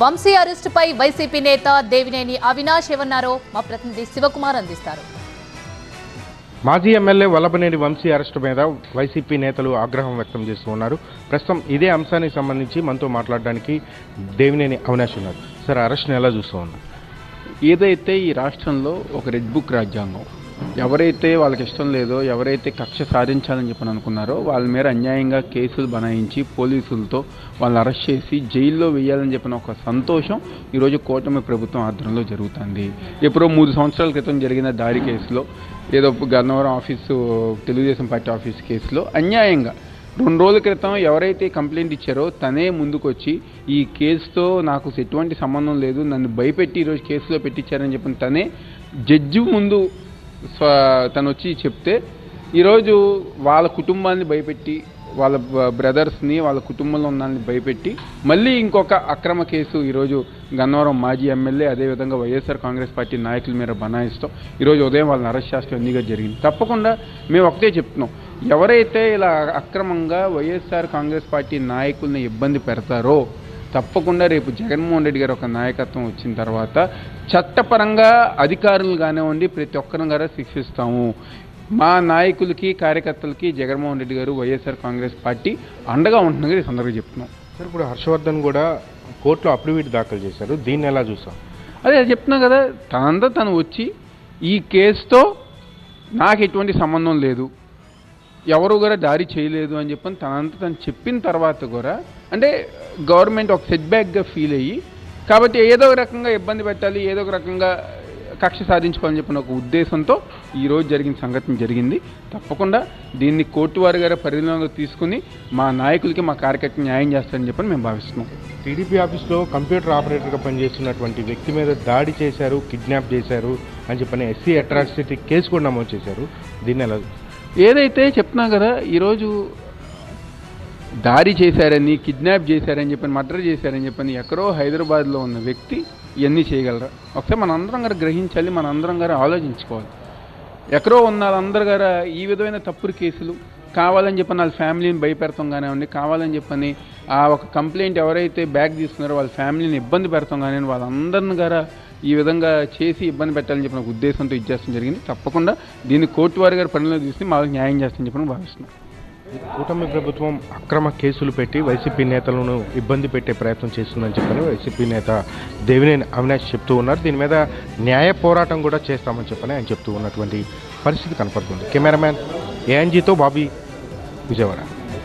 Vamsi అరెస్టుపై YCP నేత దేవినేని అవినాష్ ఏమన్నారో మా ప్రతినిధి శివకుమార్ అందిస్తారు. మాజీ ఎమ్మెల్యే వల్లభనేని వంశీ అరెస్టు మీద వైసీపీ నేతలు ఆగ్రహం వ్యక్తం చేస్తూ ఉన్నారు. ప్రస్తుతం ఇదే అంశానికి సంబంధించి మనతో మాట్లాడడానికి దేవినేని అవినాష్ ఉన్నారు. సార్, అరెస్ట్ని ఎలా చూస్తూ ఉన్నారు? ఏదైతే ఈ రాష్ట్రంలో ఒక రెడ్ బుక్ రాజ్యాంగం, ఎవరైతే వాళ్ళకి ఇష్టం లేదో, ఎవరైతే కక్ష సాధించాలని చెప్పని అనుకున్నారో వాళ్ళ మీద అన్యాయంగా కేసులు బనాయించి పోలీసులతో వాళ్ళని అరెస్ట్ చేసి జైల్లో వేయాలని చెప్పిన ఒక సంతోషం ఈరోజు కూటమి ప్రభుత్వం ఆధ్వర్యంలో జరుగుతుంది. ఎప్పుడో 3 సంవత్సరాల క్రితం జరిగిన దాడి కేసులో, ఏదో Gannavaram office Telugu Desam party office కేసులో అన్యాయంగా 2 రోజుల క్రితం ఎవరైతే కంప్లైంట్ ఇచ్చారో తనే ముందుకొచ్చి ఈ కేసుతో నాకు ఎటువంటి సంబంధం లేదు, నన్ను భయపెట్టి ఈరోజు కేసులో పెట్టించారని చెప్పిన తనే జడ్జి ముందు తను వచ్చి చెప్తే ఈరోజు వాళ్ళ కుటుంబాన్ని భయపెట్టి, వాళ్ళ బ్రదర్స్ని, వాళ్ళ కుటుంబంలో ఉన్న వాళ్ళని భయపెట్టి మళ్ళీ ఇంకొక అక్రమ కేసు ఈరోజు గన్నవరం మాజీ ఎమ్మెల్యే, అదేవిధంగా వైఎస్ఆర్ కాంగ్రెస్ పార్టీ నాయకుల మీద బనాయిస్తాం ఈరోజు ఉదయం వాళ్ళని అరెస్ట్ చేస్తూ ఎన్నిగా జరిగింది. తప్పకుండా మేము ఒకటే చెప్తున్నాం, ఎవరైతే ఇలా అక్రమంగా వైఎస్ఆర్ కాంగ్రెస్ పార్టీ నాయకుల్ని ఇబ్బంది పెడతారో తప్పకుండా రేపు జగన్మోహన్ రెడ్డి గారు ఒక నాయకత్వం వచ్చిన తర్వాత చట్టపరంగా అధికారులు కానివ్వండి ప్రతి ఒక్కరిని గారు శిక్షిస్తాము. మా నాయకులకి, కార్యకర్తలకి జగన్మోహన్ రెడ్డి గారు, వైఎస్ఆర్ కాంగ్రెస్ పార్టీ అండగా ఉంటుందని ఈ సందర్భంగా చెప్తున్నాం. సార్, ఇప్పుడు హర్షవర్ధన్ కూడా కోర్టులో అఫిడవిట్ దాఖలు చేశారు. దీన్ని ఎలా చూస్తాం? అదే చెప్తున్నా కదా, తనంతా తను వచ్చి ఈ కేసుతో నాకు ఎటువంటి సంబంధం లేదు, ఎవరు కూడా దాడి చేయలేదు అని చెప్పని తనంతా తను చెప్పిన తర్వాత కూడా అంటే గవర్నమెంట్ ఒక సెట్బ్యాక్గా ఫీల్ అయ్యి, కాబట్టి ఏదో ఒక రకంగా ఇబ్బంది పెట్టాలి, ఏదో ఒక రకంగా కక్ష సాధించుకోవాలని చెప్పిన ఒక ఉద్దేశంతో ఈరోజు జరిగిన సంఘటన జరిగింది. తప్పకుండా దీన్ని కోర్టు వారి గారి పరిధిలోకి తీసుకుని మా నాయకులకి, మా కార్యకర్తకి న్యాయం చేస్తారని చెప్పని మేము భావిస్తున్నాం. టీడీపీ ఆఫీస్లో కంప్యూటర్ ఆపరేటర్గా పనిచేస్తున్నటువంటి వ్యక్తి మీద దాడి చేశారు, కిడ్నాప్ చేశారు అని చెప్పని ఎస్సీ అట్రాసిటీ కేసు కూడా నమోదు చేశారు. దీన్ని ఎలా? ఏదైతే చెప్తున్నా కదా, ఈరోజు దాడి చేశారని, కిడ్నాప్ చేశారని చెప్పని, మర్డర్ చేశారని చెప్పని ఎక్కడో హైదరాబాద్లో ఉన్న వ్యక్తి ఇవన్నీ చేయగలరా? ఒకసారి మనందరం గారు గ్రహించాలి, మనందరం గారు ఆలోచించుకోవాలి. ఎక్కడో ఉన్న వాళ్ళందరూ గారు ఈ విధమైన తప్పుడు కేసులు కావాలని చెప్పని వాళ్ళ ఫ్యామిలీని భయపెడతాం కానివ్వండి, కావాలని చెప్పని ఆ ఒక కంప్లైంట్ ఎవరైతే బ్యాక్ తీసుకున్నారో వాళ్ళ ఫ్యామిలీని ఇబ్బంది పెడతాం కానివ్వండి, వాళ్ళందరిని గారు ఈ విధంగా చేసి ఇబ్బంది పెట్టాలని చెప్పిన ఉద్దేశంతో ఇచ్చేస్తాం జరిగింది. తప్పకుండా దీన్ని కోర్టు వారి గారి పనిలో తీసుకుని మాకు న్యాయం చేస్తామని చెప్పని భావిస్తున్నాం. కూటమి ప్రభుత్వం అక్రమ కేసులు పెట్టి వైసీపీ నేతలను ఇబ్బంది పెట్టే ప్రయత్నం చేస్తుందని చెప్పని వైసీపీ నేత దేవినేని అవినాష్ చెప్తూ ఉన్నారు. దీని మీద న్యాయ పోరాటం కూడా చేస్తామని చెప్పని ఆయన చెప్తూ ఉన్నటువంటి పరిస్థితి కనపడుతుంది. కెమెరామ్యాన్ ఏఎన్జీతో బాబీ, విజయవాడ.